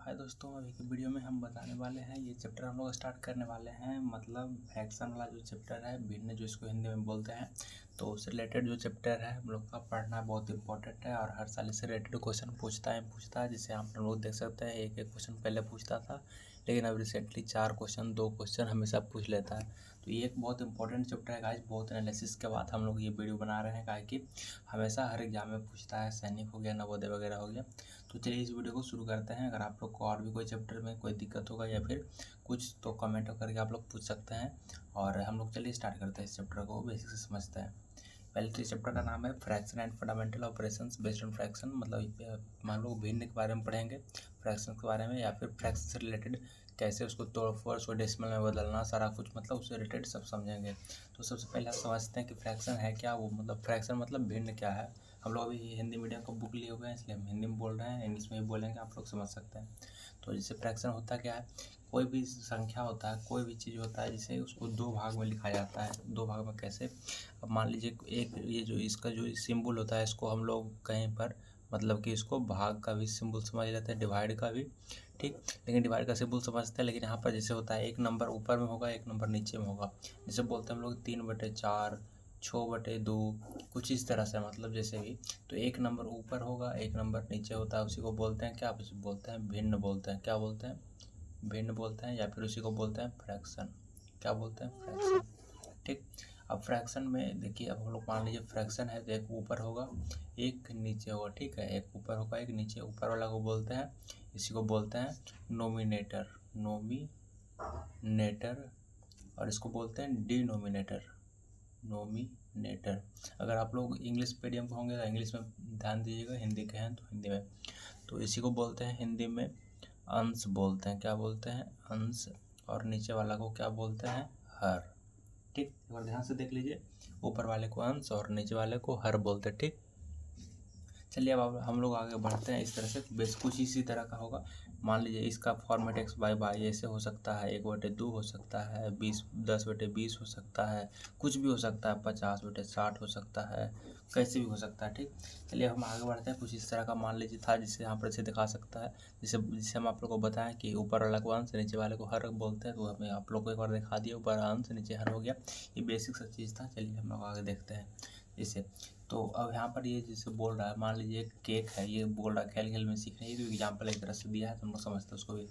हाय दोस्तों, अभी की वीडियो में हम बताने वाले हैं ये चैप्टर हम लोग स्टार्ट करने वाले हैं। मतलब फ्रैक्शन वाला जो चैप्टर है, भिन्न, जो इसको हिंदी में बोलते हैं, तो उससे रिलेटेड जो चैप्टर है हम लोग का पढ़ना बहुत इंपॉर्टेंट है। और हर साल इससे रिलेटेड क्वेश्चन पूछता है जिसे आप लोग देख सकते हैं। एक एक क्वेश्चन पहले पूछता था, लेकिन अब रिसेंटली 4 क्वेश्चन 2 क्वेश्चन हमेशा पूछ लेता है। तो ये एक बहुत इंपॉर्टेंट चैप्टर है गाइस। बहुत एनालिसिस के बाद हम लोग ये वीडियो बना रहे हैं, कि हमेशा हर एग्जाम में पूछता है, सैनिक हो गया, नवोदय वगैरह हो गया। तो चलिए इस वीडियो को शुरू करते हैं। अगर आप लोग को और भी कोई चैप्टर में कोई दिक्कत होगा या फिर कुछ, तो कमेंट करके आप लोग पूछ सकते हैं। और हम लोग चलिए स्टार्ट करते हैं इस चैप्टर को, बेसिक से समझते हैं। पहले तो इस चैप्टर का नाम है fraction and fundamental operations based on fraction. मतलब हम लोग भिन्न के बारे में पढ़ेंगे, फ्रैक्शन के बारे में, या फिर फ्रैक्शन से रिलेटेड कैसे उसको तोड़ फोड़ उसको डेसिमल में बदलना, सारा कुछ मतलब उससे रिलेटेड सब समझेंगे। तो सबसे पहले आप समझते हैं कि फ्रैक्शन है क्या। वो मतलब फ्रैक्शन मतलब भिन्न क्या है। हम लोग अभी हिंदी मीडियम का बुक लिए हुए हैं, इसलिए हम हिंदी में बोल रहे हैं, इंग्लिश में भी बोलेंगे, आप लोग समझ सकते हैं। तो जैसे फ्रैक्शन होता क्या है, कोई भी संख्या होता है, कोई भी चीज़ होता है, जिसे उसको 2 भाग में लिखा जाता है। 2 भाग में कैसे? अब मान लीजिए एक ये जो इसका जो सिंबल होता है, इसको हम लोग कहीं पर मतलब कि इसको भाग का भी सिंबल समझ लेते हैं, डिवाइड का भी, ठीक। लेकिन डिवाइड का सिंबल समझते हैं, लेकिन यहाँ पर जैसे होता है, एक नंबर ऊपर में होगा, एक नंबर नीचे में होगा। जैसे बोलते हैं हम लोग 3/4, 6/2, कुछ इस तरह से, मतलब जैसे भी। तो एक नंबर ऊपर होगा, एक नंबर नीचे होता है, उसी को बोलते हैं क्या? उसी बोलते हैं भिन्न बोलते हैं। क्या बोलते हैं? भिन्न बोलते हैं, या फिर उसी को बोलते हैं फ्रैक्शन। क्या बोलते हैं? फ्रैक्शन, ठीक। अब फ्रैक्शन में देखिए, अब हम लोग मान लीजिए फ्रैक्शन है तो एक ऊपर होगा, एक नीचे होगा, ठीक है। एक ऊपर होगा, एक नीचे। ऊपर वाला को बोलते हैं, इसी को बोलते हैं नोमिनेटर, नोमिनेटर। और इसको बोलते हैं डिनोमिनेटर, नोमिनेटर। अगर आप लोग इंग्लिश मीडियम के होंगे तो इंग्लिश में ध्यान दीजिएगा, हिंदी के हैं तो हिंदी में। तो इसी को बोलते हैं हिंदी में अंश बोलते हैं। क्या बोलते हैं? अंश। और नीचे वाला को क्या बोलते हैं? हर, ठीक। एक बार ध्यान से देख लीजिए, ऊपर वाले को अंश और नीचे वाले को हर बोलते हैं, ठीक। चलिए अब हम लोग आगे बढ़ते हैं। इस तरह से बेस कुछ इसी तरह का होगा। मान लीजिए इसका फॉर्मेट x/y ऐसे हो सकता है, 1/2 हो सकता है, 10/20 हो सकता है, कुछ भी हो सकता है, 50/60 हो सकता है, कैसे भी हो सकता है, ठीक। चलिए हम आगे बढ़ते हैं। कुछ इस तरह का मान लीजिए था, जिसे यहाँ पर से दिखा सकता है, जिसे हम आप लोग को बताएं कि ऊपर वाला को अंश, नीचे वाले को हर बोलते हैं। तो हमें आप लोग को एक बार दिखा दिया, ऊपर अंश नीचे हर हो गया। ये बेसिक सा चीज़ था। चलिए हम लोग आगे देखते हैं इसे। तो अब यहाँ पर ये जैसे बोल रहा है, मान लीजिए केक है, ये बोल रहा है खेल खेल में सीखना। ये तो एग्जाम्पल एक तरह से दिया है, तो हम लोग समझते हैं उसको भी,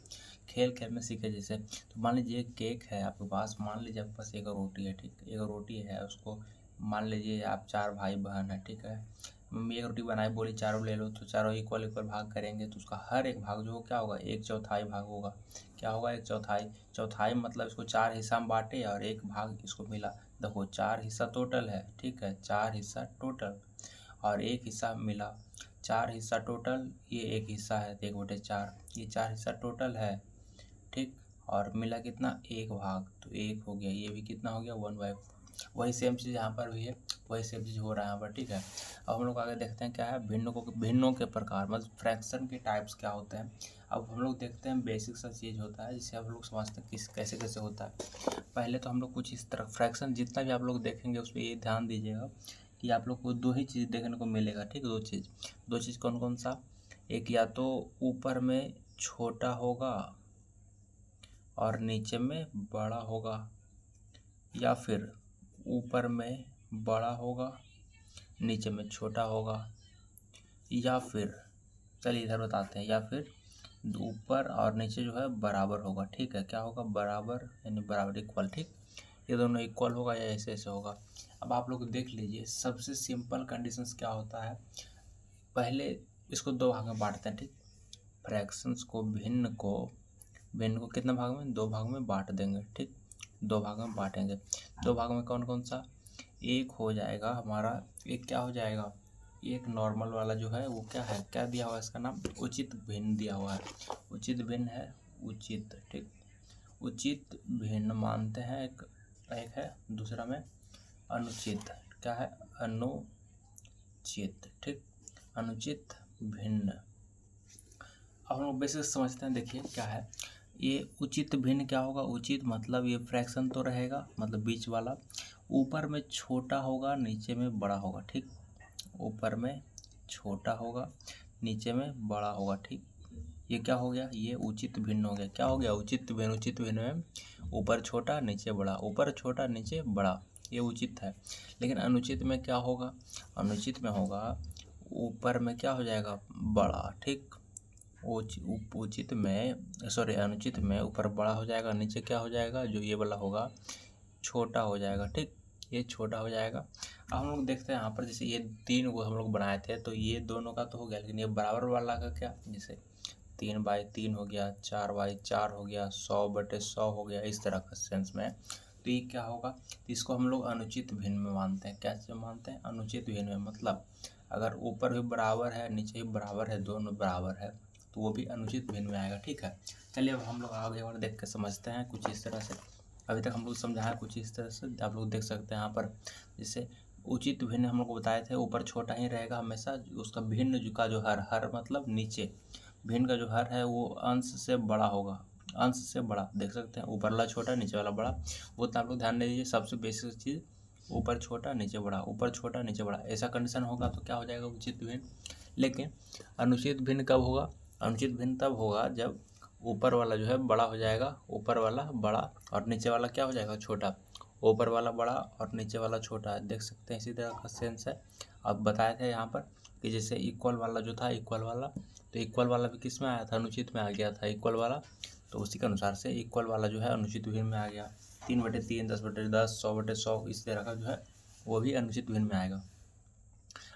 खेल खेल में सीखे जैसे। तो मान लीजिए केक है आपके पास, मान लीजिए आपके पास एक रोटी है, ठीक। एक रोटी है, उसको मान लीजिए आप 4 भाई बहन है, ठीक है। मम्मी एक रोटी बनाई, बोली चारों ले लो, तो चारों इक्वल भाग करेंगे, तो उसका हर एक भाग जो क्या होगा? 1/4 भाग होगा। क्या होगा? 1/4। चौथाई मतलब इसको 4 हिस्सा में बांटे और एक भाग इसको मिला। देखो 4 हिस्सा टोटल है, ठीक है, 4 हिस्सा टोटल, और एक हिस्सा मिला। 4 हिस्सा टोटल, ये एक हिस्सा है, 1/4, ये 4 हिस्सा टोटल है, ठीक। और मिला कितना? एक भाग, तो एक हो गया। ये भी कितना हो गया? 1/4। वही सेम चीज़ यहाँ पर भी है, वही सेम चीज़ हो रहा है यहाँ पर, ठीक है। अब हम लोग आगे देखते हैं क्या है, भिन्नों के प्रकार, मतलब फ्रैक्शन के टाइप्स क्या होते हैं। अब हम लोग देखते हैं, बेसिक सा चीज़ होता है जिसे हम लोग समझते हैं किस कैसे कैसे होता है। पहले तो हम लोग कुछ इस तरह फ्रैक्शन जितना भी आप लोग देखेंगे उसमें ये ध्यान दीजिएगा कि आप लोग को 2 ही चीज़ देखने को मिलेगा, ठीक। 2 चीज़ कौन कौन सा? एक या तो ऊपर में छोटा होगा और नीचे में बड़ा होगा, या फिर ऊपर में बड़ा होगा, नीचे में छोटा होगा, या फिर, चलिए इधर बताते हैं, या फिर ऊपर और नीचे जो है बराबर होगा, ठीक है। क्या होगा? बराबर, यानी बराबर, इक्वल, ठीक। ये दोनों इक्वल होगा या ऐसे ऐसे होगा। अब आप लोग देख लीजिए, सबसे सिंपल कंडीशंस क्या होता है। पहले इसको 2 भाग में बांटते हैं, ठीक। फ्रैक्शंस को, भिन्न को कितने भाग में? 2 भाग में बांट देंगे, ठीक। 2 भाग में बांटेंगे। 2 भाग में कौन कौन सा? एक हो जाएगा हमारा, एक क्या हो जाएगा? एक नॉर्मल वाला जो है वो क्या है, क्या दिया हुआ है, इसका नाम उचित भिन्न दिया हुआ है। उचित भिन्न है, उचित, ठीक। उचित भिन्न मानते हैं एक है, दूसरा में अनुचित। क्या है? अनुचित, ठीक। अनुचित भिन्न। अब हम लोग बेसिक समझते हैं, देखिए क्या है ये उचित भिन्न। क्या होगा उचित? मतलब ये फ्रैक्शन तो रहेगा, मतलब बीच वाला, ऊपर में छोटा होगा, नीचे में बड़ा होगा, ठीक। ऊपर में छोटा होगा, नीचे में बड़ा होगा, ठीक। ये क्या हो गया, ये उचित भिन्न हो गया। क्या हो गया, उचित भिन्न। उचित भिन्न में ऊपर छोटा नीचे बड़ा, ऊपर छोटा नीचे बड़ा, ये उचित है। लेकिन अनुचित में क्या होगा, अनुचित में होगा ऊपर में क्या हो जाएगा, बड़ा, ठीक। उचित में अनुचित में ऊपर बड़ा हो जाएगा, नीचे क्या हो जाएगा, जो ये वाला होगा छोटा हो जाएगा, ठीक। ये छोटा हो जाएगा। अब हम लोग देखते हैं यहाँ पर, जैसे ये 3 को हम लोग बनाए थे, तो ये दोनों का तो हो गया, लेकिन ये बराबर वाला का क्या, जैसे 3/3 हो गया, 4/4 हो गया, 100/100 हो गया, इस तरह का सेंस में। तो ये क्या होगा, तो इसको हम लोग अनुचित भिन्न में मानते हैं। क्या चीज़ मानते हैं, अनुचित भिन्न में। मतलब अगर ऊपर भी बराबर है नीचे भी बराबर है, दोनों बराबर है, तो वो भी अनुचित भिन्न में आएगा, ठीक है। चलिए अब हम लोग आगे और देख के समझते हैं कुछ इस तरह से। अभी तक हम लोग समझाया कुछ इस तरह से, आप लोग देख सकते हैं यहाँ पर। जैसे उचित भिन्न हम लोग को बताए थे, ऊपर छोटा ही रहेगा हमेशा, उसका भिन्न का जो हर मतलब नीचे, भिन्न का जो हर है वो अंश से बड़ा होगा, अंश से बड़ा। देख सकते हैं ऊपर वाला छोटा नीचे वाला बड़ा, वो तो आप लोग ध्यान दे दीजिए। सबसे बेसिक चीज़ ऊपर छोटा नीचे बड़ा, ऊपर छोटा नीचे बड़ा, ऐसा कंडीशन होगा तो क्या हो जाएगा, उचित भिन्न। लेकिन अनुचित भिन्न कब होगा, अनुचित भिन्न तब होगा जब ऊपर वाला जो है बड़ा हो जाएगा, ऊपर वाला बड़ा और नीचे वाला क्या हो जाएगा, छोटा। ऊपर वाला बड़ा और नीचे वाला छोटा, देख सकते हैं इसी तरह का सेंस है। अब बताए थे यहाँ पर कि जैसे इक्वल वाला जो था, इक्वल वाला, तो इक्वल वाला भी किस में आया था, अनुचित में आ गया था इक्वल वाला। तो उसी के अनुसार से इक्वल वाला जो है अनुचित भिन्न में आ गया। 3/3, 10/10, 100/100, इस तरह का जो है वो भी अनुचित भिन्न में आएगा।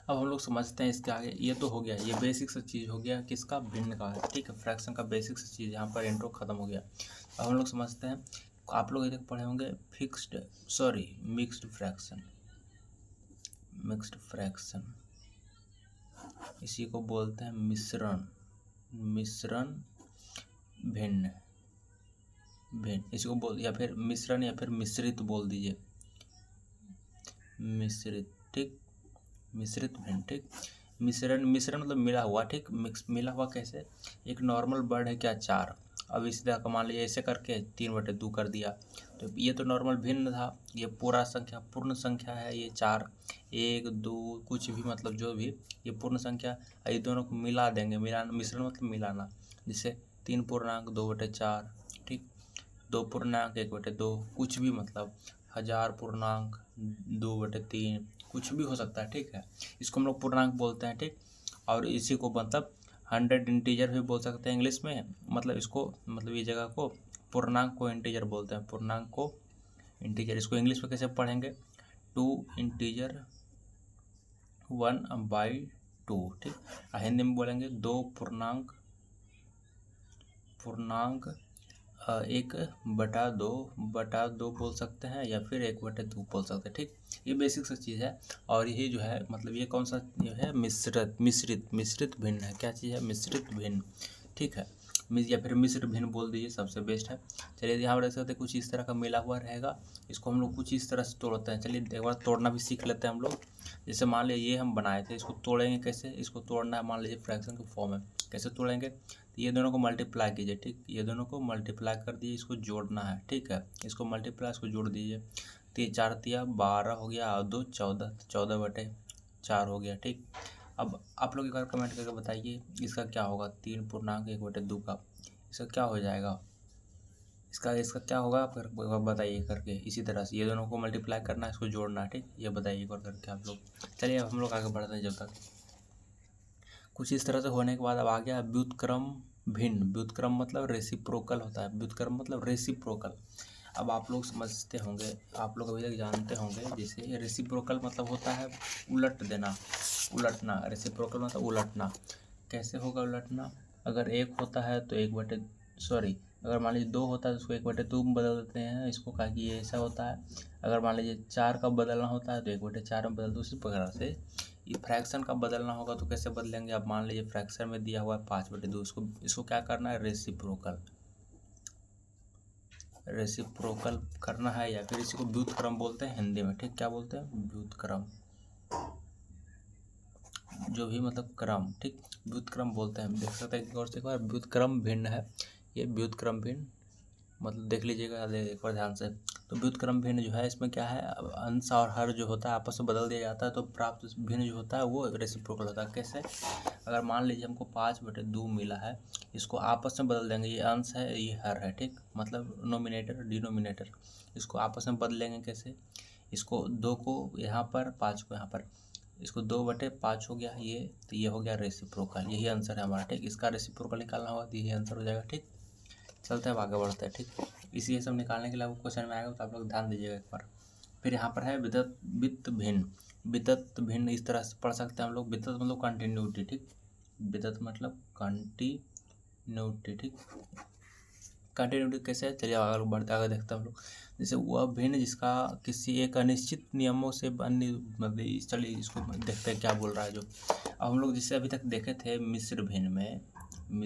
अब हम लोग समझते हैं इसके आगे। ये तो हो गया, ये बेसिक सा चीज़ हो गया किसका, भिन्न का है, ठीक है। फ्रैक्शन का बेसिक सा चीज़, यहाँ पर इंट्रो खत्म हो गया। अब हम लोग समझते हैं, आप लोग इधर पढ़े होंगे मिक्स्ड फ्रैक्शन। मिक्स्ड फ्रैक्शन इसी को बोलते हैं मिश्रण, मिश्रण भिन्न, भिन्न इसको बोल, या फिर मिश्रण या फिर मिश्रित बोल दीजिए, मिश्रित, ठीक। मिश्रित भिन्न, ठीक। मिश्रण, मिश्रण मतलब मिला हुआ, ठीक। मिला हुआ कैसे, एक नॉर्मल वर्ड है क्या, 4। अब इसी तरह का मान लीजिए ऐसे करके 3/2 कर दिया, तो ये तो नॉर्मल भिन्न था। ये पूरा संख्या, पूर्ण संख्या है, ये 4, 1 2 कुछ भी, मतलब जो भी, ये पूर्ण संख्या। ये दोनों को मिला देंगे, मिलाना, मिश्रण मतलब मिलाना। जैसे 3 पूर्णांक 2/4, ठीक। 2 पूर्णांक 1/2, कुछ भी, मतलब 1000 पूर्णांक 2/3, कुछ भी हो सकता है, ठीक है। इसको हम लोग पूर्णांक बोलते हैं, ठीक। और इसी को मतलब 100 इंटीजर भी बोल सकते हैं इंग्लिश में। मतलब इसको, मतलब ये जगह को पूर्णांक को इंटीजर बोलते हैं, पूर्णांक को इंटीजर। इसको इंग्लिश में कैसे पढ़ेंगे, 2 इंटीजर 1/2, ठीक। हिंदी में बोलेंगे 2 पूर्णांक 1/2 बोल सकते हैं, या फिर 1/2 बोल सकते हैं, ठीक। ये बेसिक सा चीज़ है। और ये जो है, मतलब ये कौन सा ये है, मिश्रित भिन्न है। क्या चीज़ है, मिश्रित भिन्न, ठीक है। या फिर मिश्र भिन्न बोल दीजिए, सबसे बेस्ट है। चलिए यहाँ पर देख सकते हैं कुछ इस तरह का मिला हुआ रहेगा। इसको हम लोग कुछ इस तरह से तोड़ते हैं। चलिए एक बार तोड़ना भी सीख लेते हैं हम लोग। जैसे मान लीजिए ये हम बनाए थे, इसको तोड़ेंगे कैसे, इसको तोड़ना है मान लीजिए फ्रैक्शन के फॉर्म में, कैसे तोड़ेंगे, तो ये दोनों को मल्टीप्लाई कीजिए, ठीक। ये दोनों को मल्टीप्लाई कर दीजिए, इसको जोड़ना है, ठीक है। इसको मल्टीप्लाई, इसको जोड़ दीजिए। 4 तिया 12 हो गया, और 2 14, 14/4 हो गया, ठीक। अब आप लोग एक बार कमेंट करके बताइए इसका क्या होगा, 3 पूर्णांक 1/2 का, इसका क्या हो जाएगा, इसका क्या होगा, फिर एक बार बताइए करके। इसी तरह से ये दोनों को मल्टीप्लाई करना है, इसको जोड़ना है, ठीक। ये बताइए एक बार करके आप लोग। चलिए अब हम लोग आगे बढ़ते हैं। जब तक कुछ इस तरह से होने के बाद अब आ गया व्युत्क्रम भिन्न। व्युत्क्रम मतलब रेसिप्रोकल होता है, व्युत्क्रम मतलब रेसिप्रोकल। अब आप लोग समझते होंगे, आप लोग अभी तक जानते होंगे, जैसे रेसिप्रोकल मतलब होता है उलट देना, उलटना। रेसिप्रोकल मतलब उलटना। कैसे होगा उलटना, अगर 1 होता है तो अगर मान लीजिए 2 होता है तो उसको 1/2 में बदल देते हैं, इसको कहा कि ये ऐसा होता है। अगर मान लीजिए 4 का बदलना होता है तो 1/4 में बदल दो। उसी प्रकार से ये फ्रैक्शन का बदलना होगा तो कैसे बदलेंगे। अब मान लीजिए फ्रैक्शन में दिया हुआ है 5/2, इसको क्या करना है, रेसिप्रोकल करना है, या फिर इसी को व्युत्क्रम बोलते हैं हिंदी में, ठीक। क्या बोलते हैं, व्युत्क्रम, जो भी मतलब क्रम, ठीक, व्युत्क्रम बोलते हैं। देख सकते हैं एक बार व्युत्क्रम भिन्न है, ये व्युत्क्रम भिन्न, मतलब देख लीजिएगा एक बार ध्यान से। तो व्युत्क्रम भिन्न जो है इसमें क्या है, अंश और हर जो होता है आपस में बदल दिया जाता है, तो प्राप्त भिन्न जो होता है वो रेसिप्रोकल होता है। कैसे? अगर मान लीजिए हमको 5/2 मिला है, इसको आपस में बदल देंगे, ये अंश है ये हर है, ठीक, मतलब नोमिनेटर डिनोमिनेटर, इसको आपस में बदलेंगे कैसे, इसको 2 को यहाँ पर 5 को यहाँ पर, इसको 2/5 हो गया ये, तो ये हो गया रेसिप्रोकल, यही आंसर है हमारा, ठीक। इसका रेसिप्रोकल निकालना होगा तो यही आंसर हो जाएगा, ठीक। चलते हैं अब आगे बढ़ते हैं, ठीक। इसी सब निकालने के लिए आपको क्वेश्चन में आएगा तो आप लोग ध्यान दीजिएगा एक बार। फिर यहाँ पर है वितत भिन्न। वितत भिन्न इस तरह से पढ़ सकते हैं हम लोग, वितत मतलब कंटिन्यूटी, ठीक, वितत मतलब कंटिन्यूटी, ठीक। कंटिन्यूटी कैसे है, चलिए आगे बढ़ते आगे देखते हैं हम लोग। जैसे वह भिन्न जिसका किसी एक अनिश्चित नियमों से अन्य, मतलब चलिए इसको देखते हैं क्या बोल रहा है जो। अब हम लोग जिसे अभी तक देखे थे मिश्र भिन्न में हम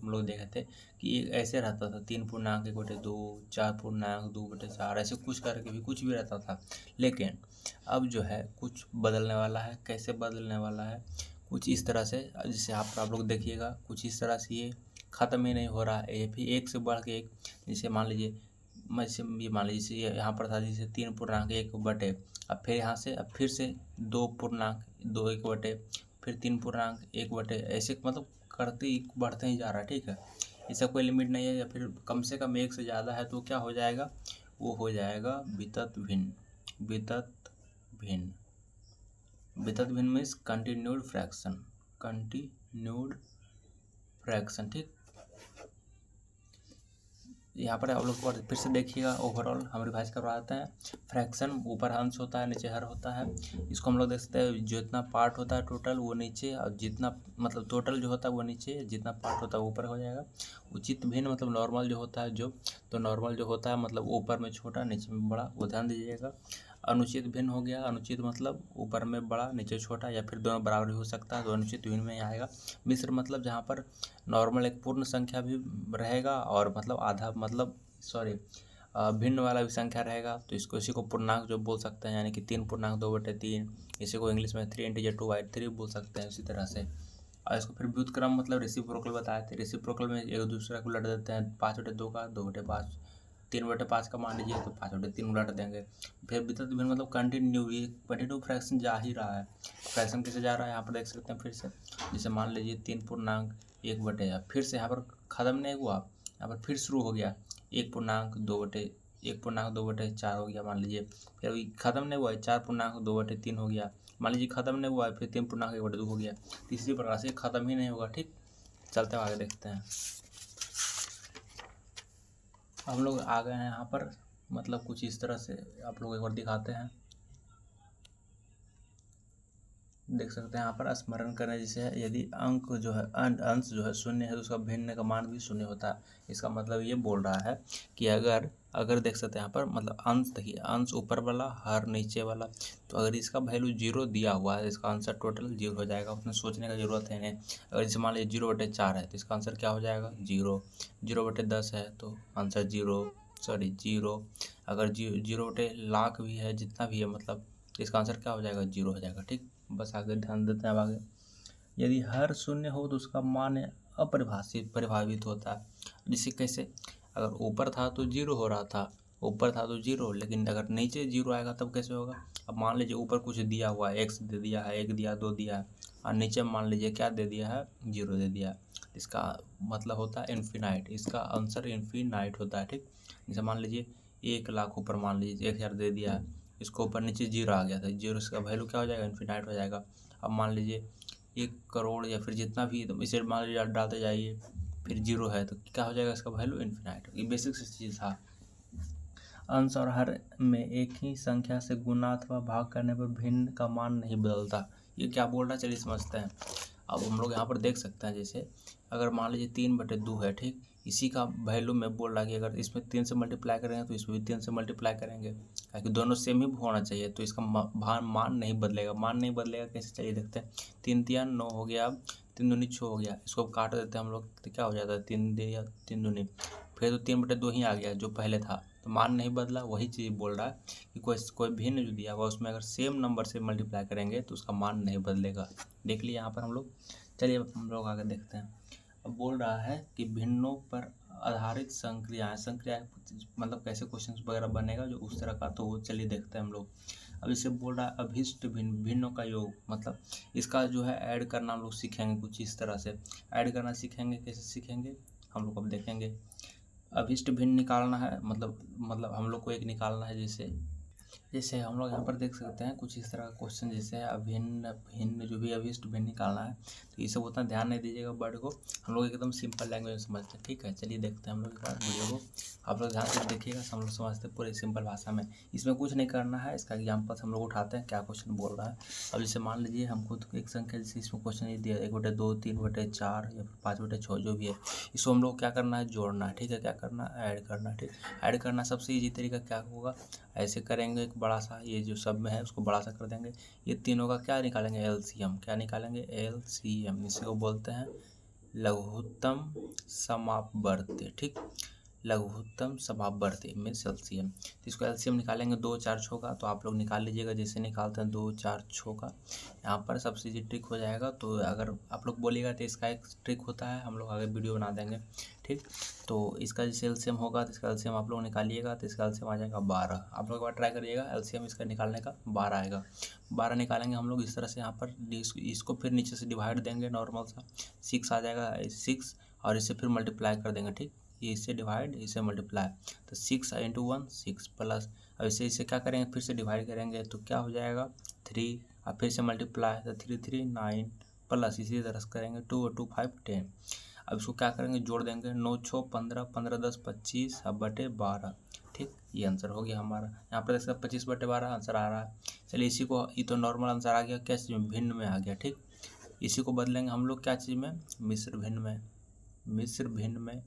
लोग देखे थे कि एक ऐसे रहता था 3.1/2, 4.2/4, ऐसे कुछ करके भी कुछ भी रहता था। लेकिन अब जो है कुछ बदलने वाला है। कैसे बदलने वाला है? कुछ इस तरह से, जिसे आप लोग देखिएगा, कुछ इस तरह से ये ख़त्म ही नहीं हो रहा है, ये फिर एक से बढ़ के एक। जैसे मान लीजिए ये मान लीजिए ये यहाँ पर था, जैसे 3.1 अब फिर यहाँ से अब फिर से 2.2 फिर 3.1 ऐसे मतलब करते ही बढ़ते ही जा रहा है, ठीक है। इसका कोई लिमिट नहीं है, या फिर कम से कम एक से ज़्यादा है तो क्या हो जाएगा, वो हो जाएगा वितत भिन्न। वितत भिन्न मीन्स कंटिन्यूड फ्रैक्शन, ठीक। यहाँ पर आप लोग फिर से देखिएगा, ओवरऑल हम रिवाइज करवाते हैं। फ्रैक्शन ऊपर अंश होता है, नीचे हर होता है। इसको हम लोग देख सकते हैं, जितना पार्ट होता है टोटल वो नीचे, और जितना मतलब टोटल जो होता है वो नीचे, जितना पार्ट होता है वो ऊपर हो जाएगा। उचित भिन्न मतलब नॉर्मल जो होता है जो, तो नॉर्मल जो होता है मतलब ऊपर में छोटा नीचे में बड़ा, वो ध्यान दीजिएगा। अनुचित भिन्न हो गया, अनुचित मतलब ऊपर में बड़ा नीचे छोटा, या फिर दोनों बराबर हो सकता है, तो अनुचित भिन्न में ही आएगा। मिश्र मतलब जहाँ पर नॉर्मल एक पूर्ण संख्या भी रहेगा और मतलब आधा मतलब भिन्न वाला भी संख्या रहेगा, तो इसी को पूर्णांक जो बोल सकते हैं, यानी कि 3.2/3, इसी को इंग्लिश में 3 × 2/3 बोल सकते हैं। इसी तरह से और इसको फिर व्युत्क्रम मतलब रेसिप्रोकल बताए थे। रेसिप्रोकल में एक दूसरे को लट देते हैं, 5/2 का 2/5, 3/5 का मान लीजिए तो 5/3 उलट देंगे। फिर वितत भिन्न मतलब कंटिन्यू फ्रैक्शन जा ही रहा है। फ्रैक्शन कैसे जा रहा है यहाँ पर देख सकते हैं फिर से। जैसे मान लीजिए 3.1 फिर से यहाँ पर ख़त्म नहीं हुआ, यहाँ पर फिर शुरू हो गया 1.2/4 हो गया मान लीजिए। फिर अभी ख़त्म नहीं हुआ है 4.2/3 हो गया, मान लीजिए ख़त्म नहीं हुआ है, फिर 3.1/2 हो गया। तीसरी प्रकार से ख़त्म ही नहीं होगा, ठीक। चलते आगे देखते हैं। हम लोग आ गए हैं यहाँ पर, मतलब कुछ इस तरह से आप लोग एक बार दिखाते हैं, देख सकते हैं यहाँ पर स्मरण करने जैसे है। यदि अंक जो है अंश जो है शून्य है तो उसका भिन्न का मान भी शून्य होता है। इसका मतलब ये बोल रहा है कि अगर देख सकते हैं यहाँ पर, मतलब अंश देखिए, अंश ऊपर वाला हर नीचे वाला, तो अगर इसका वैल्यू 0 दिया हुआ है, इसका आंसर टोटल 0 हो जाएगा, उसमें सोचने का जरूरत है नहीं। अगर जैसे मान लीजिए 0/4 है तो इसका आंसर क्या हो जाएगा 0। 0/10 है तो आंसर 0। अगर 0/1,00,000 भी है, जितना भी है मतलब, इसका आंसर क्या हो जाएगा 0 हो जाएगा, ठीक। बस आगे ध्यान देते हैं अब आगे। यदि हर शून्य हो तो उसका मान परिभावित होता है। जिसे कैसे, अगर ऊपर था तो 0 हो रहा था, ऊपर था तो 0, लेकिन अगर नीचे 0 आएगा तब कैसे होगा। अब मान लीजिए ऊपर कुछ दिया हुआ है, x दे दिया है, 1 दिया 2 दिया है, और नीचे मान लीजिए क्या दे दिया है 0 दे दिया है। इसका मतलब होता है इन्फिनाइट, इसका आंसर इन्फिनाइट होता है, ठीक। जैसे मान लीजिए 1,00,000 ऊपर मान लीजिए 1,000 दे दिया है, इसको ऊपर नीचे 0 आ गया था, 0 इसका वैल्यू क्या हो जाएगा इन्फिनाइट हो जाएगा। अब मान लीजिए 1 करोड़ या फिर जितना भी, तो इसे मान लीजिए डालते जाइए, फिर 0 है तो क्या हो जाएगा इसका वैल्यू इन्फिनाइट। ये बेसिक चीज़ था। अंश और हर में एक ही संख्या से गुणा अथवा भाग करने पर भिन्न का मान नहीं बदलता। ये क्या बोल रहा है चलिए समझते हैं। अब हम लोग यहाँ पर देख सकते हैं, जैसे अगर मान लीजिए 3/2 है, ठीक, इसी का वैल्यू में बोल रहा है कि अगर इसमें 3 से मल्टीप्लाई करेंगे तो इसमें भी 3 से मल्टीप्लाई करेंगे, ताकि दोनों सेम ही होना चाहिए, तो इसका मान नहीं बदलेगा। मान नहीं बदलेगा कैसे, चलिए देखते हैं। 3×3 9 हो गया, अब 3 दूनी 6 हो गया, इसको काट देते हैं हम लोग तो क्या हो जाता है 3 दूनी, फिर तो 3/2 ही आ गया जो पहले था, तो मान नहीं बदला। वही चीज़ बोल रहा है कि कोई भिन्न जो दिया हुआ उसमें अगर सेम नंबर से मल्टीप्लाई करेंगे तो उसका मान नहीं बदलेगा। देख लिया यहाँ पर हम लोग। चलिए अब हम लोग आगे देखते हैं। अब बोल रहा है कि भिन्नों पर आधारित संक्रियाएं मतलब कैसे क्वेश्चन वगैरह बनेगा जो उस तरह का, तो वो चलिए देखते हैं हम लोग। अब इसे बोल रहा है अभिष्ट भिन्न, भिन्नों का योग, मतलब इसका जो है ऐड करना हम लोग सीखेंगे कुछ इस तरह से। ऐड करना सीखेंगे, कैसे सीखेंगे हम लोग अब देखेंगे। अभिष्ट भिन्न निकालना है, मतलब हम लोग को एक निकालना है। जैसे हम लोग यहाँ पर देख सकते हैं कुछ इस तरह का क्वेश्चन, जैसे अभिन्न भिन्न जो भी अभिष्ट भिन्न निकालना है, तो ये सब उतना ध्यान नहीं दीजिएगा वर्ड को, हम लोग एकदम सिंपल लैंग्वेज में समझते हैं, ठीक है। चलिए देखते हैं हम लोग एक बार वीडियो को, आप लोग ध्यान से देखिएगा, हम लोग समझते हैं पूरे सिंपल भाषा में। इसमें कुछ नहीं करना है, इसका एग्जाम्पल हम लोग उठाते हैं क्या क्वेश्चन बोल रहा है। अब जैसे मान लीजिए हमको एक संख्या, जैसे इसमें क्वेश्चन ये दिया 1/2, 3/4 या फिर 5/6 जो भी है, इसको हम लोग क्या करना है, जोड़ना है, ठीक है। क्या करना है, ऐड करना है, ठीक। ऐड करना सबसे ईजी तरीका क्या होगा, ऐसे करेंगे, एक बड़ा सा ये जो सब में है उसको बड़ा सा कर देंगे, ये तीनों का क्या निकालेंगे, एलसीएम। क्या निकालेंगे, एलसीएम। इसी को बोलते हैं लघुत्तम समापवर्ती, ठीक। लघुत्तम समापवर्ती मीन्स एलसीएम। तो इसको एलसीएम निकालेंगे 2, 4, 6 का, तो आप लोग निकाल लीजिएगा जैसे निकालते हैं 2, 4, 6 का। यहाँ पर सबसे जी ट्रिक हो जाएगा, तो अगर आप लोग बोलिएगा तो इसका एक ट्रिक होता है, हम लोग आगे वीडियो बना देंगे, ठीक। तो इसका जैसे एलसीएम होगा तो इसका एलसीएम आप लोग निकालिएगा, तो इसका एलसीएम आ जाएगा 12। आप लोग एक बार ट्राई करिएगा, एलसीएम इसका निकालने का 12 आएगा। 12 निकालेंगे हम लोग इस तरह से, यहाँ पर इसको फिर नीचे से डिवाइड देंगे नॉर्मल सा, 6 आ जाएगा, 6, और इससे फिर मल्टीप्लाई कर देंगे, ठीक। ये इससे डिवाइड, इससे मल्टीप्लाई, तो 6 × 1 6 प्लस, अब इसे क्या करेंगे, फिर से डिवाइड करेंगे तो क्या हो जाएगा 3, और फिर से मल्टीप्लाई, तो 3 3 9 प्लस, इसी तरह से करेंगे 2 और 2 5 10। अब इसको क्या करेंगे, जोड़ देंगे, 9 6 15, 15 10 25 बटे 12, ठीक। ये आंसर हो गया हमारा। यहाँ पर देख सकते 25/12 आंसर आ रहा है। चलिए इसी को, ये तो नॉर्मल आंसर आ गया, क्या चीज़ में, भिन्न में आ गया, ठीक। इसी को बदलेंगे हम लोग क्या चीज़ में, मिश्र भिन्न में। मिश्र भिन्न में,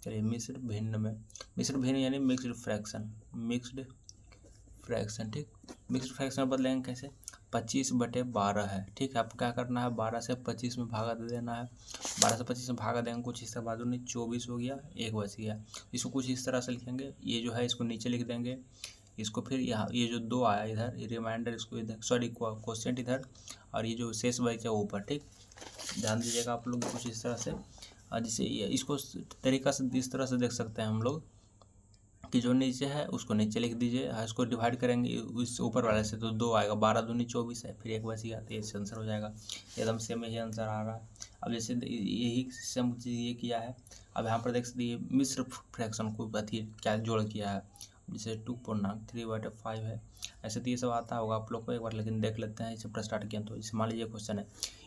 चलिए मिश्र भिन्न में, मिश्र भिन्न यानी मिक्स्ड फ्रैक्शन, मिक्स्ड फ्रैक्शन, ठीक। मिक्स्ड फ्रैक्शन में बदलेंगे कैसे, 25/12 है, ठीक है। आपको क्या करना है, 12 से 25 में भागा दे देना है, 12 से 25 में भागा देंगे, कुछ इस तरह बाजू नहीं, 24 हो गया, 1 बच गया। इसको कुछ इस तरह से लिखेंगे, ये जो है इसको नीचे लिख देंगे, इसको फिर यहाँ ये जो 2 आया इधर, ये रिमाइंडर इसको इधर, सॉरी क्वोशिएंट इधर, और ये जो शेष बचा ऊपर, ठीक। ध्यान दीजिएगा आप लोग कुछ इस तरह से, जैसे इसको तरीका से इस तरह से देख सकते हैं हम लोग कि जो नीचे है उसको नीचे लिख दीजिए, इसको डिवाइड करेंगे इस ऊपर वाले से, तो 2 आएगा, 12 दूनी 24 है, फिर 1 बच गया, तो ये आंसर हो जाएगा। एकदम सेम यही आंसर आ रहा है। अब जैसे यही सेम चीज़ ये किया है, अब यहाँ पर देख सकते मिश्र फ्रैक्शन को क्या जोड़ किया है, जैसे 2.3/5 है, ऐसे तो ये सब आता होगा आप लोग को एक बार, लेकिन देख लेते हैं, इसे पूरा स्टार्ट किया। तो इसे मान लीजिए क्वेश्चन है,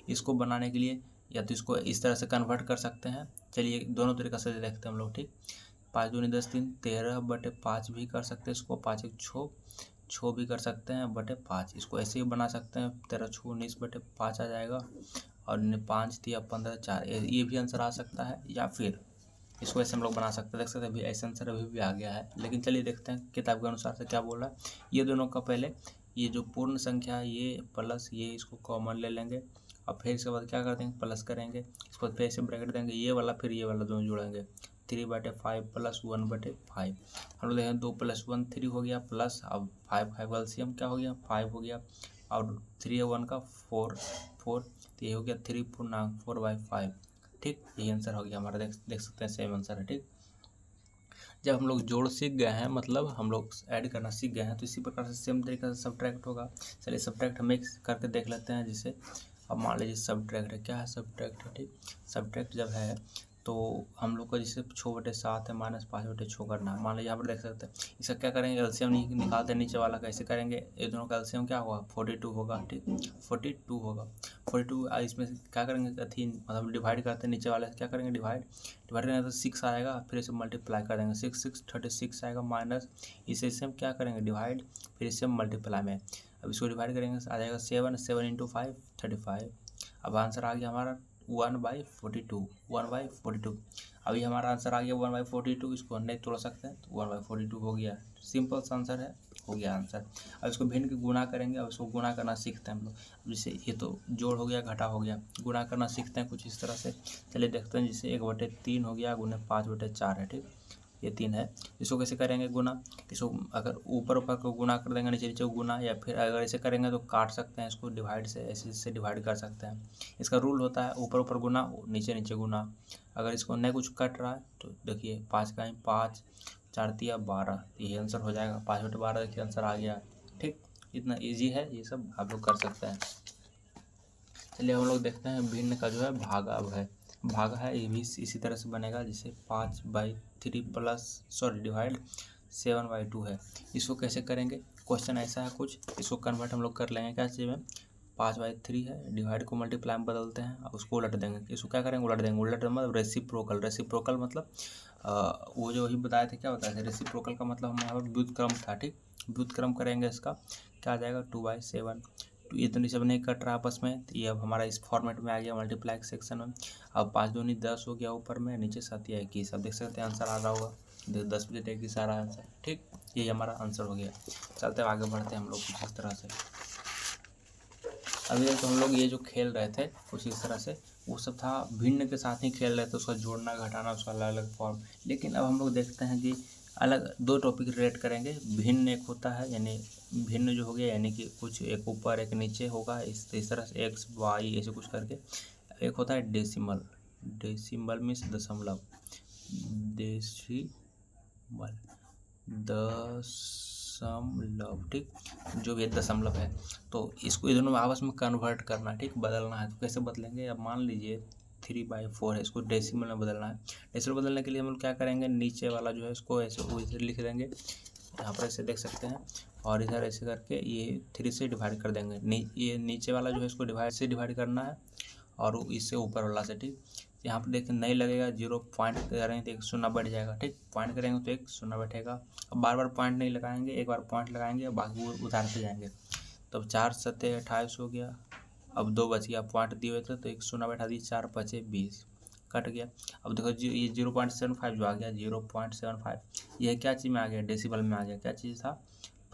इसको बनाने के लिए या तो इसको इस तरह से कन्वर्ट कर सकते हैं, चलिए दोनों तरीक़ा से देखते हैं हम लोग, ठीक। 5 दूनी 10 3 13/5 भी कर सकते हैं इसको, 5 1 6 भी कर सकते हैं बटे 5, इसको ऐसे ही बना सकते हैं, 13 6 19/5 आ जाएगा, और 5 3 15 4, ये भी आंसर आ सकता है, या फिर इसको ऐसे हम लोग बना सकते हैं, देख सकते हैं अभी ऐसा आंसर अभी भी आ गया है। लेकिन चलिए देखते हैं किताब के अनुसार से क्या बोल रहा है। ये दोनों का पहले ये जो पूर्ण संख्या है ये प्लस ये, इसको कॉमन ले लेंगे, और फिर इसके बाद क्या कर देंगे, प्लस करेंगे, इसको फिर ऐसे ब्रैकेट देंगे, ये वाला फिर ये वाला दोनों जोड़ेंगे, 3/5 प्लस 1/5, हम लोग देखें 2 + 1 3 हो गया, प्लस अब 5 5 एलसीएम क्या हो गया, 5 हो गया, और 3 और 1 का 4 4, तो ये हो गया 3/4/5, ठीक। यही आंसर हो गया हमारा, देख सकते हैं सेम आंसर है, ठीक। जब हम लोग जोड़ सीख गए हैं, मतलब हम लोग ऐड करना सीख गए हैं, तो इसी प्रकार से सेम तरीके से सब्ट्रैक्ट होगा। चलिए सब्ट्रैक्ट हम एक करके देख लेते हैं। जैसे अब मान लीजिए सब्ट्रैक्ट है, क्या है सब्ट्रैक्ट है, ठीक। सब्ट्रैक्ट जब है तो हम लोग को जैसे 6/7 है, -5/6 करना है। मान लीजिए यहाँ पर देख सकते हैं, इसका क्या करेंगे, एलसीएम निकालते हैं नीचे वाला, कैसे करेंगे, ये दोनों का एलसीएम क्या होगा, 42 होगा, ठीक। 42 होगा, 42, इसमें क्या करेंगे, अथी मतलब डिवाइड करते हैं, नीचे वाले से क्या करेंगे, डिवाइड करेंगे तो 6 आएगा, फिर इसे मल्टीप्लाई कर देंगे, 6 6 36 आएगा, माइनस इसे हम क्या करेंगे, डिवाइड, फिर इसे मल्टीप्लाई में, अब इसको डिवाइड करेंगे आ जाएगा 7 7 × 5 35। अब आंसर आ गया हमारा 1/42, 1/42। अभी हमारा आंसर आ गया 1/42, इसको नहीं तोड़ सकते हैं, तो 1/42 हो गया, सिंपल सा आंसर है, हो गया आंसर। अब इसको भिन्न के गुना करेंगे, अब इसको गुना करना सीखते हैं हम लोग। जैसे ये तो जोड़ हो गया, घटा हो गया, गुना करना सीखते हैं कुछ इस तरह से। चलिए देखते हैं, जैसे 1/3 हो गया गुने 5/4 है, ठीक। ये 3 है। इसको कैसे करेंगे गुना, इसको अगर ऊपर ऊपर को गुना कर देंगे, नीचे नीचे को गुना, या फिर अगर ऐसे करेंगे तो काट सकते हैं इसको डिवाइड से, ऐसे से डिवाइड कर सकते हैं। इसका रूल होता है ऊपर ऊपर गुना नीचे नीचे गुना। अगर इसको नहीं कुछ कट रहा है तो देखिए 5 का 5, 4 तिया 12, यही आंसर हो जाएगा। 5/12 देखिए आंसर आ गया। ठीक, इतना ईजी है, ये सब आप लोग कर सकते हैं। चलिए हम लोग देखते हैं भिन्न का जो है भागा है। भागा है ये भी इसी तरह से बनेगा, जैसे 5/3 प्लस डिवाइड 7/2 है। इसको कैसे करेंगे, क्वेश्चन ऐसा है कुछ, इसको कन्वर्ट हम लोग कर लेंगे क्या चीज़ में, 5/3 है, डिवाइड को मल्टीप्लाई में बदलते हैं, और उसको उलट देंगे। इसको क्या करेंगे, उलट देंगे। उलट मतलब रेसिप्रोकल। रेसिप्रोकल मतलब वो जो वही बताया था, क्या बताया था, रेसिप्रोकल का मतलब हमारा व्युत्क्रम था। ठीक, व्युत्क्रम करेंगे, इसका क्या आ जाएगा 2/7। तो ये तो नहीं सब नहीं कट रहा आपस में, तो ये अब हमारा इस फॉर्मेट में आ गया मल्टीप्लाई सेक्शन में। अब 5 दूनी 10 हो गया ऊपर में, नीचे 7 या 21। अब देख सकते हैं आंसर आ रहा होगा, 10 बजे 21 आ रहा है आंसर। ठीक, ये हमारा आंसर हो गया। चलते आगे बढ़ते हैं हम लोग कुछ इस तरह से। अभी तक तो हम लोग ये जो खेल रहे थे कुछ इस तरह से, वो सब था भिन्न के साथ ही खेल रहे थे, उसका जोड़ना घटाना, उसका अलग अलग फॉर्म। लेकिन अब हम लोग देखते हैं कि अलग 2 टॉपिक रिलेट करेंगे। भिन्न एक होता है, यानी भिन्न जो हो गया, यानी कि कुछ एक ऊपर एक नीचे होगा, इस तरह से x y ऐसे कुछ करके। एक होता है डेसिमल। डेसिमल मीन्स दशमलव, डेसिमल दशमलव, ठीक, जो भी दशमलव है। तो इसको ये दोनों आपस में कन्वर्ट करना, ठीक, बदलना है। तो कैसे बदलेंगे, अब मान लीजिए 3/4 है, इसको डेसिमल में बदलना है। डेसिमल बदलने के लिए हम लोग क्या करेंगे, नीचे वाला जो है इसको ऐसे इधर लिख देंगे, यहाँ पर ऐसे देख सकते हैं, और इधर ऐसे करके ये 3 से डिवाइड कर देंगे। ये नीचे वाला जो है इसको डिवाइड करना है, और इससे ऊपर वाला से। ठीक, यहाँ पर देखिए नहीं लगेगा, 0 पॉइंट करेंगे तो 1 शून्य बैठ जाएगा। ठीक, पॉइंट करेंगे तो 1 शून्य बैठेगा। अब बार बार पॉइंट नहीं लगाएंगे, एक बार पॉइंट लगाएंगे, बाकी वो उतारते जाएंगे। तब 4 7 28 हो गया। अब 2 बच गया, पॉइंट दिए हुए थे तो 1 शून्य बैठा दिए, 4 5 20 कट गया। अब देखो ये 0.75 जो आ गया, 0.75 यह क्या चीज़ में आ गया, डेसिमल में आ गया। क्या चीज़ था,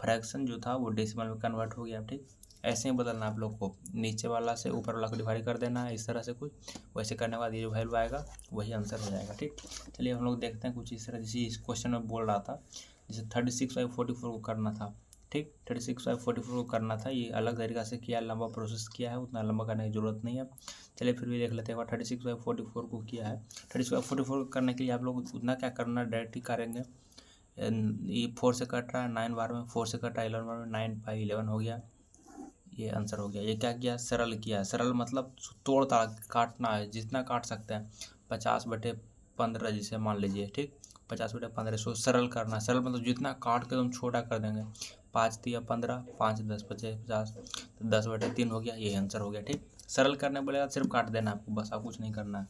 फ्रैक्शन जो था वो डेसिमल में कन्वर्ट हो गया। ठीक, ऐसे ही बदलना आप लोग को, नीचे वाला से ऊपर वाला को डिवाइड कर देना है, इस तरह से कुछ। वैसे करने के बाद ये जो वैल्यू आएगा वही आंसर हो जाएगा। ठीक, चलिए हम लोग देखते हैं कुछ इस तरह, जैसे इस क्वेश्चन में बोल रहा था, जैसे 36/44 को करना था। ठीक, 36/44 को करना था, ये अलग तरीका से किया, लंबा प्रोसेस किया है, उतना लंबा करने की ज़रूरत नहीं है। चलिए फिर भी देख लेते हैं। 36/44 को किया है, 36/44 करने के लिए आप लोग उतना क्या करना, डायरेक्ट ही करेंगे। ये 4 से कट रहा है, 9 बार में 4 से कट रहा है, 11 बार में, 9/11 हो गया, ये आंसर हो गया। ये क्या किया, सरल किया। सरल मतलब तोड़ ताड़ काटना है, जितना काट सकते हैं। 50/15 जिसे मान लीजिए, ठीक, 50/15 इसको सरल करना। सरल मतलब जितना काट के तुम छोटा कर देंगे। 5 तिया 15, 5 10 25 50, तो 10/3 हो गया, ये आंसर हो गया। ठीक, सरल करने बोलेगा सिर्फ काट देना आपको, बस और कुछ नहीं करना है।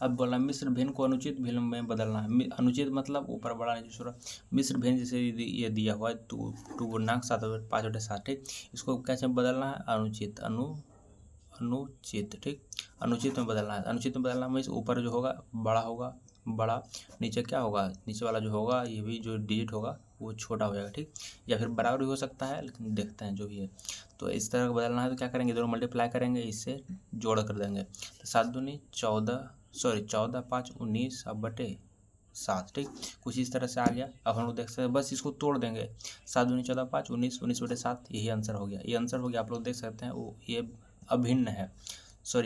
अब बोला मिश्र भिन्न को अनुचित भिन्न में बदलना है। अनुचित मतलब ऊपर बड़ा नीचे छोटा। मिश्र भिन्न जैसे ये दिया हुआ है 2 पूर्णांक 7/5/7। ठीक, इसको कैसे बदलना है, अनुचित अनुचित। ठीक, अनुचित में बदलना है। अनुचित में बदलना मीन्स ऊपर जो होगा बड़ा, नीचे क्या होगा, नीचे वाला जो होगा ये भी जो डिजिट होगा वो छोटा हो जाएगा। ठीक, या फिर बराबर भी हो सकता है, लेकिन देखते हैं जो भी है। तो इस तरह का बदलना है तो क्या करेंगे, दोनों मल्टीप्लाई करेंगे, इससे जोड़ कर देंगे। तो 7 दूनी 14, 14 5 19 अब/7। ठीक, कुछ इस तरह से आ गया। अब हम लोग देख सकते हैं, बस इसको तोड़ देंगे। 7 दूनी 14 5 19 19/7, यही आंसर हो गया। ये आंसर हो गया, आप लोग देख सकते हैं वो ये अभिन्न है,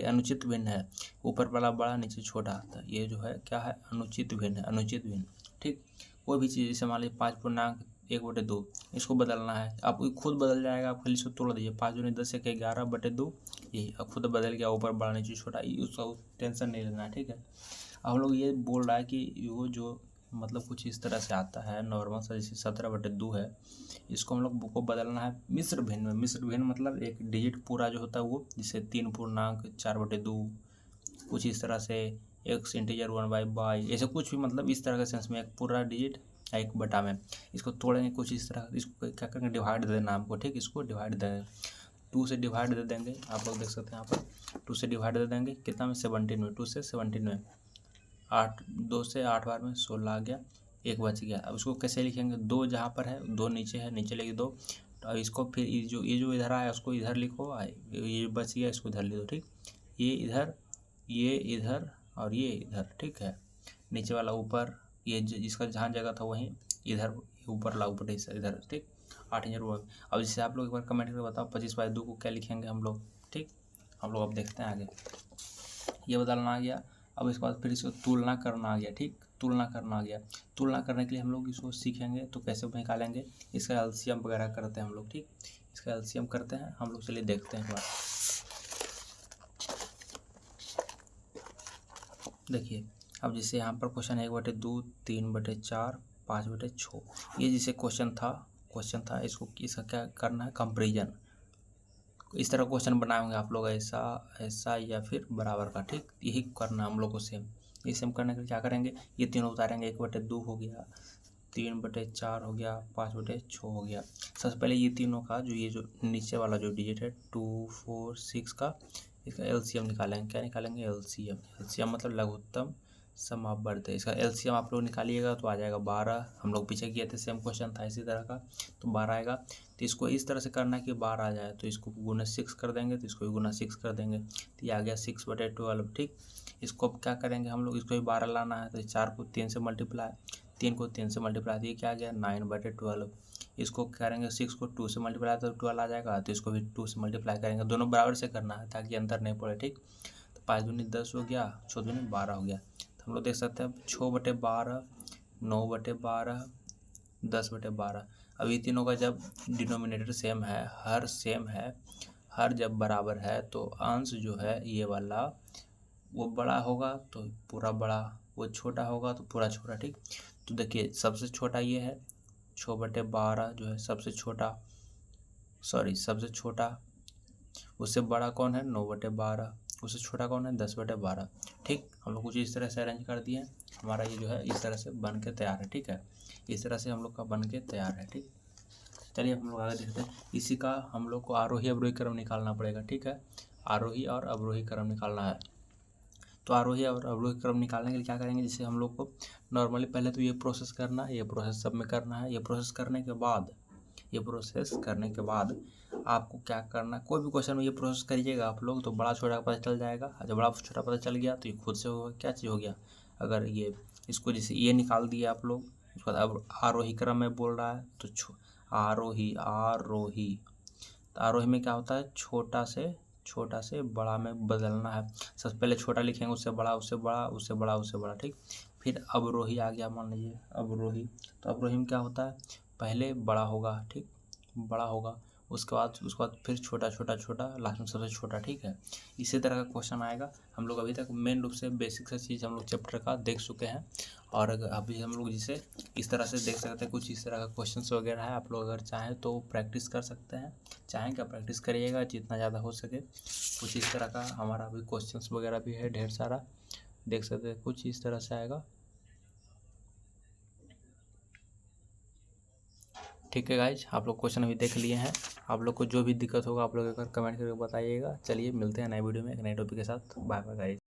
अनुचित भिन्न है। ऊपर वाला बड़ा नीचे छोटा, तो ये जो है क्या है, अनुचित भिन्न है, अनुचित भिन्न। ठीक, कोई भी चीज़ जैसे मान लीजिए 5 पूर्णांक 1/2, इसको बदलना है, आप खुद बदल जाएगा। आप खाली इसको तोड़ दीजिए, 5 दूनी 10 1 11/2, यही अब खुद बदल गया, ऊपर बड़ा नीचे छोटा, उसका टेंशन नहीं लेना है। ठीक है, अब हम लोग ये बोल रहा है कि वो जो मतलब कुछ इस तरह से आता है नॉर्मल सा, जैसे 17/2 है, इसको हम लोग को बदलना है मिश्र भिन्न में। मिश्र भिन्न मतलब एक डिजिट पूरा जो होता है वो, जैसे 3 पूर्णांक 4/2, कुछ इस तरह से x इंटीजर 1/बाई, ऐसे कुछ भी, मतलब इस तरह के सेंस में एक पूरा डिजिट एक बटा में। इसको तोड़ेंगे कुछ इस तरह, इसको क्या करेंगे, डिवाइड दे देना हमको। ठीक, इसको डिवाइड दे 2 से डिवाइड दे देंगे, आप लोग देख सकते हैं यहाँ पर 2 से डिवाइड दे देंगे, कितना में 17 में, 2 से 17 में, 8 2 से 8 बार में 16 आ गया, 1 बच गया। अब इसको कैसे लिखेंगे, 2 जहाँ पर है 2 नीचे है, नीचे लेके 2, तो अब इसको फिर ये जो इधर आया उसको इधर लिखो, ये बच गया इसको इधर लिखो। ठीक, ये इधर और ये इधर। ठीक है, नीचे वाला ऊपर, ये इसका जहाँ जगह था वहीं इधर ऊपर लागू पड़े इधर, ठीक। 8 इंच वो। अब जैसे आप लोग एक बार कमेंट करके बताओ 25/2 को क्या लिखेंगे हम लोग, ठीक। हम लोग अब देखते हैं आगे। ये बदलना आ गया। अब इसके बाद फिर इसको तुलना करना आ गया, ठीक। तुलना करना आ गया। तुलना करने के लिए हम लोग इसको सीखेंगे तो कैसे निकालेंगे, इसका एलसीएम वगैरह करते हैं हम लोग, ठीक। इसका एलसीएम करते हैं हम लोग, चलिए देखते हैं एक बार। देखिए अब जैसे यहाँ पर क्वेश्चन 1/2, 3/4, 5/6, ये जैसे क्वेश्चन था इसको इसका क्या करना है, कंपेरिजन। इस तरह क्वेश्चन बनाएंगे आप लोग, ऐसा या फिर बराबर का, ठीक। यही करना हम लोग को सेम। ये सेम करने के लिए क्या करेंगे, ये तीनों उतारेंगे। 1/2 हो गया, 3/4 हो गया, 5/6 हो गया। सबसे पहले ये तीनों का ये जो नीचे वाला जो डिजिट है 2, 4, 6 का, इसका एलसीएम निकालेंगे। क्या निकालेंगे, एलसीएम। एलसीएम मतलब लघुत्तम समापवर्त है। इसका एलसीएम आप लोग निकालिएगा तो आ जाएगा 12। हम लोग पीछे किए थे, सेम क्वेश्चन था इसी तरह का, तो 12 आएगा। तो इसको इस तरह से करना है कि 12 आ जाए, तो इसको गुना 6 कर देंगे, तो इसको भी गुना 6 कर देंगे, तो ये आ गया 6/12, ठीक। इसको अब क्या करेंगे हम लोग, इसको भी 12 लाना है, तो 4 को 3 से मल्टीप्लाई, 3 को 3 से मल्टीप्लाई, तो ये क्या आ गया 9/12। इसको करेंगे 6 को 2 से मल्टीप्लाई तो 12 आ जाएगा, तो इसको भी 2 से मल्टीप्लाई करेंगे। दोनों बराबर से करना है ताकि अंतर नहीं पड़े, ठीक। तो 5 दूनी 10 हो गया, 6 दूनी 12 हो गया। तो हम लोग देख सकते हैं 6/12, 9/12, 10/12। अब ये तीनों का जब डिनोमिनेटर सेम है, हर जब बराबर है तो अंश जो है ये वाला वो बड़ा होगा तो पूरा बड़ा, वो छोटा होगा तो पूरा छोटा, ठीक। तो देखिए सबसे छोटा ये है 6/12 जो है सबसे छोटा, सबसे छोटा। उससे बड़ा कौन है 9/12, उससे छोटा कौन है 10/12, ठीक। हम लोग कुछ इस तरह से अरेंज कर दिए। हमारा ये जो है इस तरह से बन के तैयार है, ठीक है। इस तरह से हम लोग का बन के तैयार है, ठीक। चलिए हम लोग आगे देखते हैं। इसी का हम लोग को आरोही अवरोही क्रम निकालना पड़ेगा, ठीक है। आरोही और अवरोही क्रम निकालना है। तो आरोही और अवरोही क्रम निकालने के लिए क्या करेंगे, जैसे हम लोग को नॉर्मली पहले तो ये प्रोसेस करना है, ये प्रोसेस सब में करना है। ये प्रोसेस करने के बाद आपको क्या करना है, कोई भी क्वेश्चन में ये प्रोसेस करिएगा आप लोग तो बड़ा छोटा पता चल जाएगा। जब बड़ा छोटा पता चल गया तो ये खुद से होगा, क्या चीज़ हो गया, अगर ये इसको जैसे ये निकाल दिया आप लोग, उसके बाद अब आरोही क्रम में बोल रहा है तो आरोही तो आरोही में क्या होता है, छोटा से बड़ा में बदलना है। सबसे पहले छोटा लिखेंगे, उससे बड़ा, उससे बड़ा, उससे बड़ा, उससे बड़ा, ठीक। फिर अवरोही आ गया, मान लीजिए अवरोही, तो अवरोही में क्या होता है, पहले बड़ा होगा, ठीक, बड़ा होगा, उसके बाद फिर छोटा, लास्ट में सबसे छोटा, ठीक है। इसी तरह का क्वेश्चन आएगा। हम लोग अभी तक मेन रूप से बेसिक सा चीज़ हम लोग चैप्टर का देख चुके हैं, और अभी हम लोग जिसे इस तरह से देख सकते हैं, कुछ इस तरह का क्वेश्चंस वगैरह है। आप लोग अगर चाहें तो प्रैक्टिस कर सकते हैं, चाहें क्या प्रैक्टिस करिएगा जितना ज़्यादा हो सके। कुछ इस तरह का हमारा अभी क्वेश्चंस वगैरह भी है ढेर सारा, देख सकते हैं, कुछ इस तरह से आएगा, ठीक है गाइज। आप लोग क्वेश्चन अभी देख लिए हैं। आप लोग को जो भी दिक्कत होगा आप लोग एक बार कमेंट करके बताइएगा। चलिए मिलते हैं नए वीडियो में एक नए टॉपिक के साथ। Bye bye guys.